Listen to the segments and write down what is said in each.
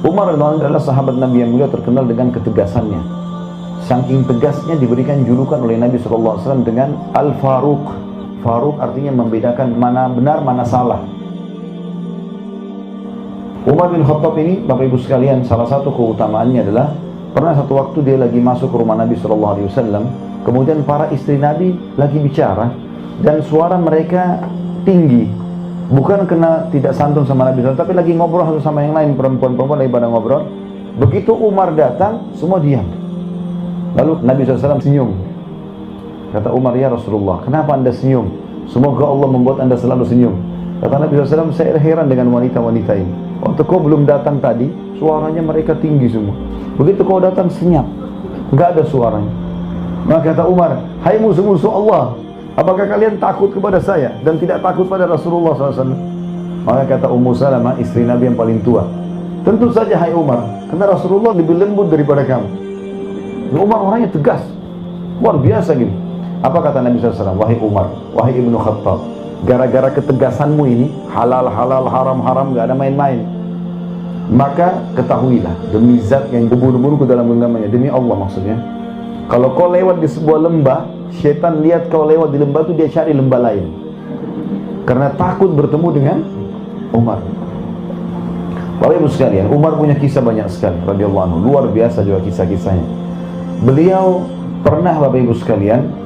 Umar radhiyallahu anhu adalah sahabat Nabi yang mulia, terkenal dengan ketegasannya. Saking tegasnya diberikan julukan oleh Nabi SAW dengan Al-Faruq. Faruq artinya membedakan mana benar, mana salah. Umar bin Khattab ini, Bapak Ibu sekalian, salah satu keutamaannya adalah pernah satu waktu dia lagi masuk ke rumah Nabi SAW, kemudian para istri Nabi lagi bicara dan suara mereka tinggi, bukan kena tidak santun sama Nabi SAW, tapi lagi ngobrol satu sama yang lain, perempuan-perempuan lagi pada ngobrol. Begitu Umar datang, semua diam. Lalu Nabi SAW senyum. Kata Umar, ya Rasulullah, kenapa anda senyum? Semoga Allah membuat anda selalu senyum. Kata Nabi SAW, saya heran dengan wanita-wanita ini. Waktu kau belum datang tadi, suaranya mereka tinggi semua. Begitu kau datang, senyap, nggak ada suaranya. Maka kata Umar, hai musuh-musuh Allah, apakah kalian takut kepada saya dan tidak takut pada Rasulullah SAW? Maka kata Ummu Salamah, istri Nabi yang paling tua, tentu saja hai Umar, karena Rasulullah lebih lembut daripada kamu. Umar orangnya tegas, luar biasa gini. Apa kata Nabi SAW? Wahai Umar, wahai Ibnu Khattab, gara-gara ketegasanmu ini, halal, halal, haram, haram, gak ada main-main. Maka ketahuilah, demi zat yang berburu-buru ke dalam genggamannya, demi Allah maksudnya, kalau kau lewat di sebuah lembah, syaitan lihat kau lewat di lembah itu, dia cari lembah lain, karena takut bertemu dengan Umar. Bapak Ibu sekalian, Umar punya kisah banyak sekali radhiyallahu anhu, luar biasa juga kisah-kisahnya. Beliau pernah, Bapak Ibu sekalian,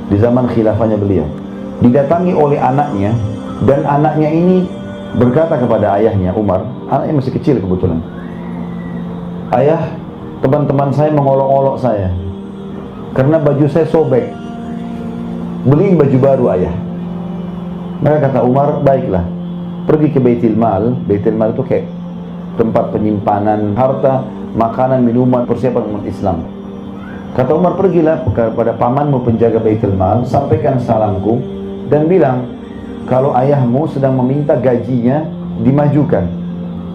di zaman khilafahnya beliau, didatangi oleh anaknya, dan anaknya ini berkata kepada ayahnya Umar, anaknya masih kecil kebetulan, ayah, teman-teman saya mengolok-olok saya karena baju saya sobek, beliin baju baru ayah. Maka kata Umar, baiklah, pergi ke Baitul Mal. Baitul Mal itu kayak tempat penyimpanan harta, makanan, minuman, persiapan umat Islam. Kata Umar, pergilah kepada pamanmu penjaga Baitul Mal, sampaikan salamku dan bilang kalau ayahmu sedang meminta gajinya dimajukan,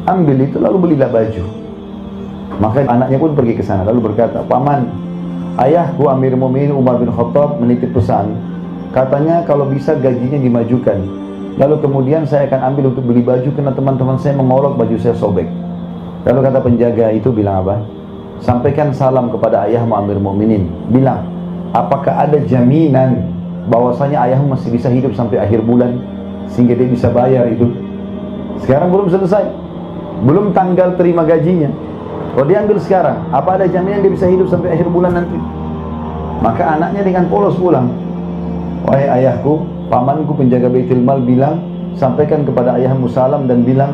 ambil itu lalu belilah baju. Maka anaknya pun pergi ke sana lalu berkata, paman, ayahku Amir Mu'minin Umar bin Khattab menitip pesan, katanya kalau bisa gajinya dimajukan, lalu kemudian saya akan ambil untuk beli baju karena teman-teman saya mengolok baju saya sobek. Lalu kata penjaga itu bilang apa? Sampaikan salam kepada ayahmu Amir Mu'minin, bilang, apakah ada jaminan bahwasanya ayahmu masih bisa hidup sampai akhir bulan sehingga dia bisa bayar itu? Sekarang belum selesai, belum tanggal terima gajinya. Kalau diambil sekarang, apa ada jaminan dia bisa hidup sampai akhir bulan nanti? Maka anaknya dengan polos pulang, wahai ayahku, pamanku penjaga Baitul Mal bilang, sampaikan kepada ayahmu salam dan bilang,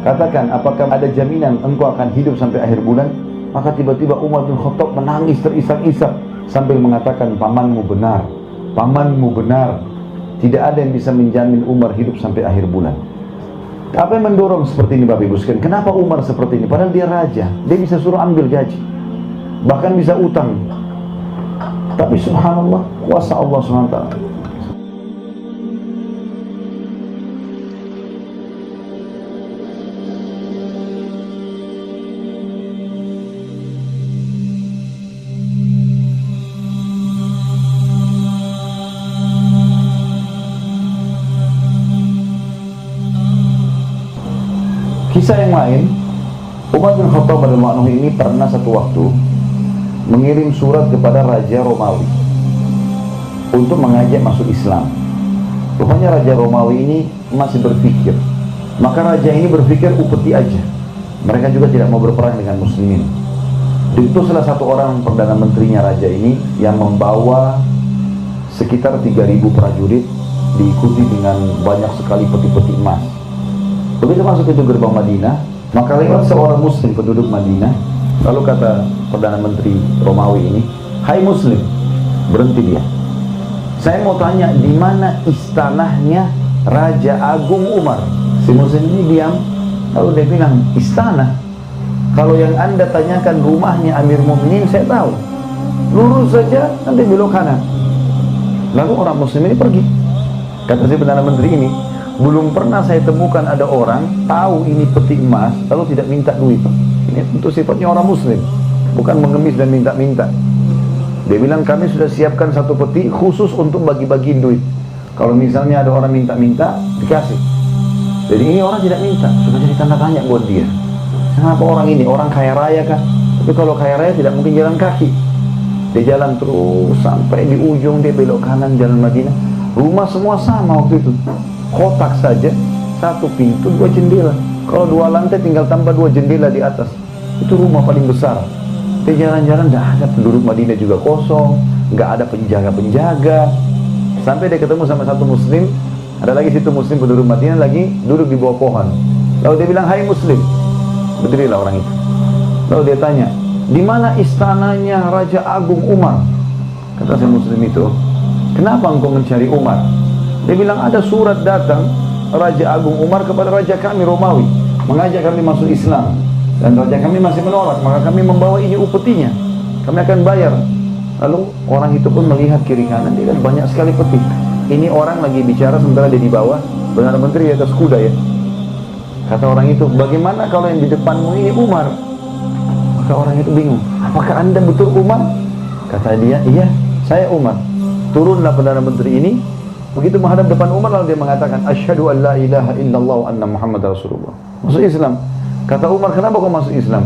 katakan apakah ada jaminan engkau akan hidup sampai akhir bulan? Maka tiba-tiba Umar bin Khattab menangis terisak-isak sambil mengatakan, pamanmu benar, pamanmu benar, tidak ada yang bisa menjamin Umar hidup sampai akhir bulan. Apa yang mendorong seperti ini Bapak Ibu sekalian? Kenapa Umar seperti ini? Padahal dia raja, dia bisa suruh ambil gaji, bahkan bisa utang. Tapi subhanallah, kuasa Allah SWT. Kisah yang lain, Umar bin Khattab radhiyallahu anhu ini pernah satu waktu mengirim surat kepada Raja Romawi untuk mengajak masuk Islam. Rupanya Raja Romawi ini masih berpikir, maka raja ini berpikir upeti aja, mereka juga tidak mau berperang dengan muslimin. Diutuslah satu orang perdana menterinya raja ini yang membawa sekitar 3.000 prajurit, diikuti dengan banyak sekali peti-peti emas. Begitu masuk ke gerbang Madinah, maka lewat seorang muslim penduduk Madinah. Lalu kata Perdana Menteri Romawi ini, hai muslim, berhenti dia. Saya mau tanya, di mana istanahnya Raja Agung Umar? Si muslim ini diam, lalu dia bilang, istana? Kalau yang anda tanyakan rumahnya Amir Mu'minin, saya tahu. Lurus saja, nanti belok kanan. Lalu orang muslim ini pergi. Kata si Perdana Menteri ini, belum pernah saya temukan ada orang tahu ini peti emas lalu tidak minta duit. Ini tentu sifatnya orang muslim, bukan mengemis dan minta-minta. Dia bilang, kami sudah siapkan satu peti khusus untuk bagi-bagiin duit. Kalau misalnya ada orang minta-minta, dikasih. Jadi ini orang tidak minta, sudah jadi tanda tanya buat dia. Kenapa orang ini? Orang kaya raya kah? Tapi kalau kaya raya tidak mungkin jalan kaki. Dia jalan terus sampai di ujung, dia belok kanan jalan Madinah. Rumah semua sama waktu itu. Kotak saja, satu pintu, dua jendela. Kalau dua lantai tinggal tambah dua jendela di atas. Itu rumah paling besar. Dia jalan-jalan, tidak ada penduduk Madinah juga kosong, nggak ada penjaga-penjaga. Sampai dia ketemu sama satu muslim, ada lagi situ muslim penduduk Madinah lagi duduk di bawah pohon. Lalu dia bilang, hai muslim, berdirilah orang itu. Lalu dia tanya, di mana istananya Raja Agung Umar? Kata si muslim itu, kenapa engkau mencari Umar? Dia bilang, ada surat datang Raja Agung Umar kepada Raja kami Romawi, mengajak kami masuk Islam. Dan Raja kami masih menolak, maka kami membawa ini upetinya, kami akan bayar. Lalu orang itu pun melihat kiri kanan, dia kan banyak sekali peti. Ini orang lagi bicara sementara dia di bawah, Perdana Menteri di atas kuda ya. Kata orang itu, bagaimana kalau yang di depanmu ini Umar? Maka orang itu bingung, apakah anda betul Umar? Kata dia, iya, saya Umar. Turunlah Perdana Menteri ini, begitu menghadap depan Umar, lalu dia mengatakan, asyhadu an la ilaha illallah wa anna Muhammad Rasulullah. Masuk Islam. Kata Umar, kenapa kau masuk Islam?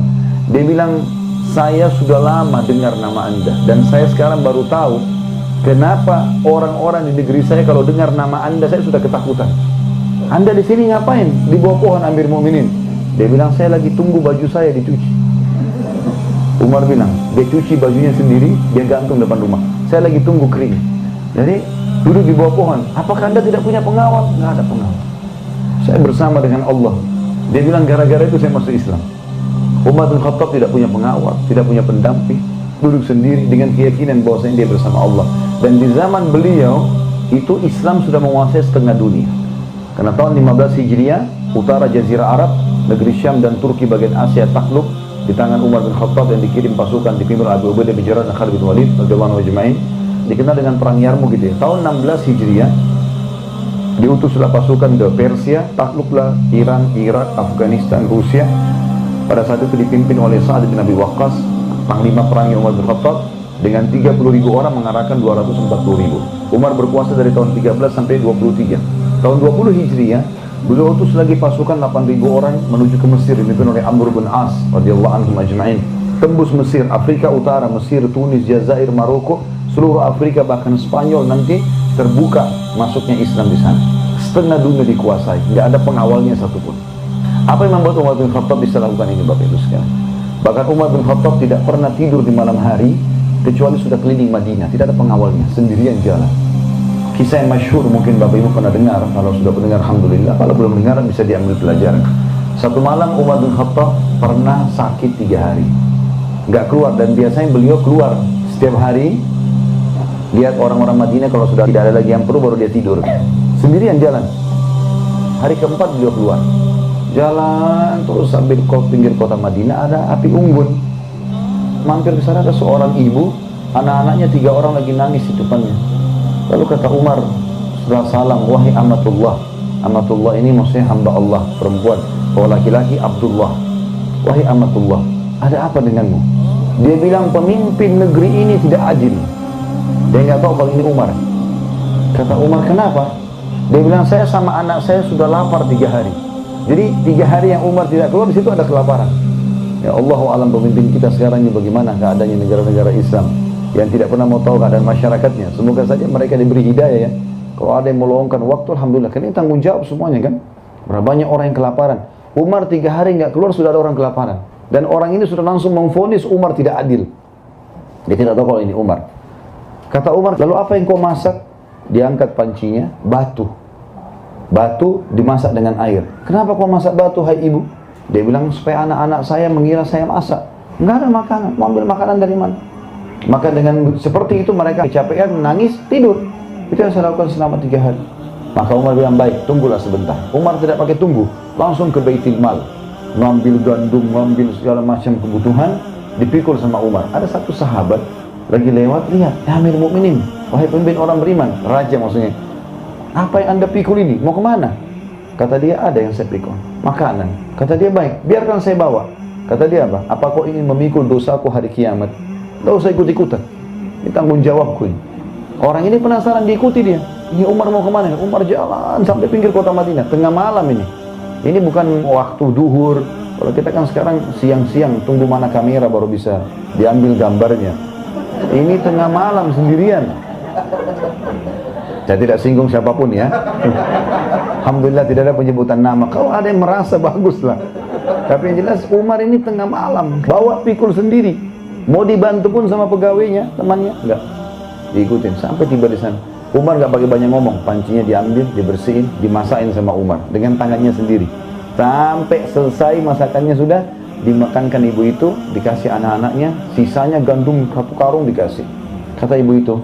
Dia bilang, saya sudah lama dengar nama anda, dan saya sekarang baru tahu kenapa orang-orang di negeri saya kalau dengar nama anda, saya sudah ketakutan. Anda di sini ngapain? Di bawah pohon Amir Mu'minin. Dia bilang, saya lagi tunggu baju saya dicuci. Umar bilang, dia cuci bajunya sendiri, dia gantung depan rumah. Saya lagi tunggu kering. Jadi, duduk di bawah pohon. Apakah anda tidak punya pengawal? Nggak ada pengawal. Saya bersama dengan Allah. Dia bilang, gara-gara itu saya masuk Islam. Umar bin Khattab tidak punya pengawal, tidak punya pendamping, duduk sendiri dengan keyakinan bahwasanya dia bersama Allah. Dan di zaman beliau, itu Islam sudah menguasai setengah dunia. Karena tahun 15 Hijriah, utara Jazirah Arab, negeri Syam dan Turki bagian Asia takluk di tangan Umar bin Khattab, yang dikirim pasukan dipimpin Abu Ubaidah bin Jarrah dan Khalid bin Walid radhiyallahu ajma'in, dikenal dengan perang Yarmuk gitu ya. Tahun 16 Hijriah, diutuslah pasukan ke Persia, takluklah Iran, Irak, Afghanistan, Rusia. Pada saat itu dipimpin oleh Sa'ad bin Abi Waqqas, panglima perangnya Umar bin Khattab, dengan 30.000 orang mengarahkan 240.000. Umar berkuasa dari tahun 13 sampai 23. Tahun 20 Hijriah, beliau utus lagi pasukan 8.000 orang menuju ke Mesir, dipimpin oleh Amr bin As radhiyallahu anhum ajma'in. Tembus Mesir, Afrika Utara, Mesir, Tunis, Jazair, Maroko, seluruh Afrika bahkan Spanyol nanti terbuka masuknya Islam di sana. Setengah dunia dikuasai, tidak ada pengawalnya satupun. Apa yang membuat Umar bin Khattab bisa lakukan ini, Bapak Ibu sekalian? Bahkan Umar bin Khattab tidak pernah tidur di malam hari kecuali sudah keliling Madinah, tidak ada pengawalnya, sendirian jalan. Kisah yang masyhur mungkin Bapak Ibu pernah dengar, kalau sudah mendengar alhamdulillah, kalau belum dengar bisa diambil pelajaran. Satu malam Umar bin Khattab pernah sakit 3 hari, nggak keluar, dan biasanya beliau keluar setiap hari. Lihat orang-orang Madinah kalau sudah tidak ada lagi yang perlu baru dia tidur, sendirian jalan. Hari keempat beliau keluar, jalan terus sambil ke pinggir kota Madinah, ada api unggun. Mampir ke sana, ada seorang ibu, anak-anaknya 3 orang lagi nangis di depannya. Lalu kata Umar setelah salam, wahai amatullah. Amatullah ini maksudnya hamba Allah, perempuan. Kalau laki-laki Abdullah. Wahai amatullah, ada apa denganmu? Dia bilang, pemimpin negeri ini tidak adil. Dia nggak tahu kalau ini Umar. Kata Umar, kenapa? Dia bilang, saya sama anak saya sudah lapar 3 hari. Jadi 3 hari yang Umar tidak keluar, di situ ada kelaparan. Ya Allahu alam, pemimpin kita sekarang ini bagaimana keadaannya negara-negara Islam yang tidak pernah mau tahu keadaan masyarakatnya. Semoga saja mereka diberi hidayah ya. Kalau ada yang meluangkan waktu, alhamdulillah. Karena ini tanggung jawab semuanya kan. Berapa banyak orang yang kelaparan. Umar 3 hari nggak keluar sudah ada orang kelaparan. Dan orang ini sudah langsung memvonis Umar tidak adil. Dia tidak tahu kalau ini Umar. Kata Umar, lalu apa yang kau masak? Diangkat pancinya, batu. Batu dimasak dengan air. Kenapa kau masak batu, hai ibu? Dia bilang, supaya anak-anak saya mengira saya masak. Nggak ada makanan, mau ambil makanan dari mana? Maka dengan seperti itu mereka kecapean, menangis, tidur. Itu yang saya lakukan selama 3 hari. Maka Umar bilang, baik, tunggulah sebentar. Umar tidak pakai tunggu, langsung ke Baitul Mal. Ngambil gandum, ngambil segala macam kebutuhan, dipikul sama Umar. Ada satu sahabat lagi lewat, lihat, ya Amir Mu'minin, wahai pemimpin orang beriman, raja maksudnya, apa yang anda pikul ini? Mau kemana? Kata dia, ada yang saya pikul, makanan. Kata dia, baik, biarkan saya bawa. Kata dia, apa kau ingin memikul dosaku hari kiamat? Tidak usah ikut-ikutan, ini tanggung jawabku ini. Orang ini penasaran, diikuti dia. Ini Umar mau kemana? Umar jalan sampai pinggir kota Madinah, tengah malam ini. Ini bukan waktu duhur, Kalau kita kan sekarang siang-siang tunggu mana kamera baru bisa diambil gambarnya. Ini tengah malam sendirian. Saya tidak singgung siapapun ya. Alhamdulillah tidak ada penyebutan nama. Kalau ada yang merasa bagus lah. Tapi yang jelas Umar ini tengah malam bawa pikul sendiri. Mau dibantu pun sama pegawainya, temannya enggak. Diikutin sampai tiba di sana. Umar enggak pakai banyak ngomong, pancinya diambil, dibersihin, dimasakin sama Umar dengan tangannya sendiri. Sampai selesai masakannya sudah dimakankan ibu itu, dikasih anak-anaknya, sisanya gandum 1 karung dikasih. Kata ibu itu,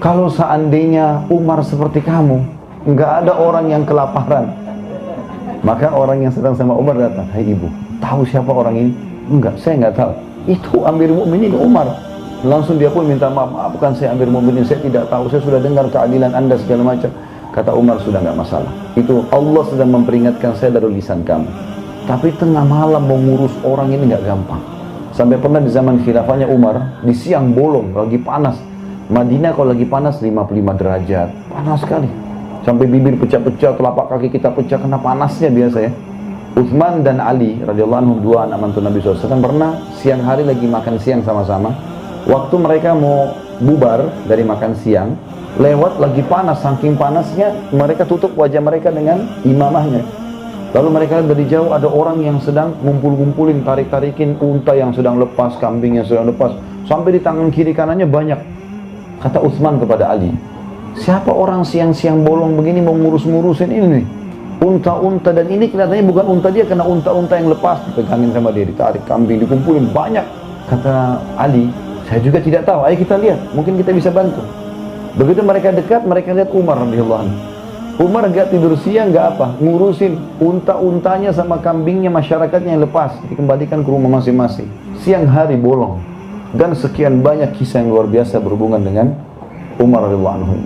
kalau seandainya Umar seperti kamu, enggak ada orang yang kelaparan. Maka orang yang sedang sama Umar datang, hai ibu, tahu siapa orang ini? Enggak, saya enggak tahu. Itu Amirul Mukminin Umar. Langsung dia pun minta maaf, maafkan saya Amirul Mukminin, saya tidak tahu, saya sudah dengar keadilan anda segala macam. Kata Umar, sudah enggak masalah. Itu Allah sedang memperingatkan saya dari lisan kamu. Tapi tengah malam mau ngurus orang ini enggak gampang. Sampai pernah di zaman khilafahnya Umar, di siang bolong, lagi panas. Madinah kalau lagi panas 55 derajat, panas sekali. Sampai bibir pecah-pecah, telapak kaki kita pecah karena panasnya biasa ya. Uthman dan Ali radhiyallahu anhum, 2 anak mantu Nabi SAW, pernah siang hari lagi makan siang sama-sama. Waktu mereka mau bubar dari makan siang, lewat lagi panas, saking panasnya mereka tutup wajah mereka dengan imamahnya. Lalu mereka dari jauh ada orang yang sedang ngumpul-ngumpulin, tarik-tarikin unta yang sedang lepas, kambing yang sedang lepas, sampai di tangan kiri kanannya banyak. Kata Utsman kepada Ali, siapa orang siang-siang bolong begini mau ngurus-ngurusin ini nih? Unta-unta, dan ini kelihatannya bukan unta dia, karena unta-unta yang lepas dipegangin sama dia, ditarik, kambing dikumpulin banyak. Kata Ali, saya juga tidak tahu, ayo kita lihat, mungkin kita bisa bantu. Begitu mereka dekat, mereka lihat Umar radhiyallahu anhu. Umar gak tidur siang, gak apa, ngurusin unta-untanya sama kambingnya masyarakatnya yang lepas, dikembalikan ke rumah masing-masing. Siang hari bolong. Dan sekian banyak kisah yang luar biasa berhubungan dengan Umar radhiyallahu anhu.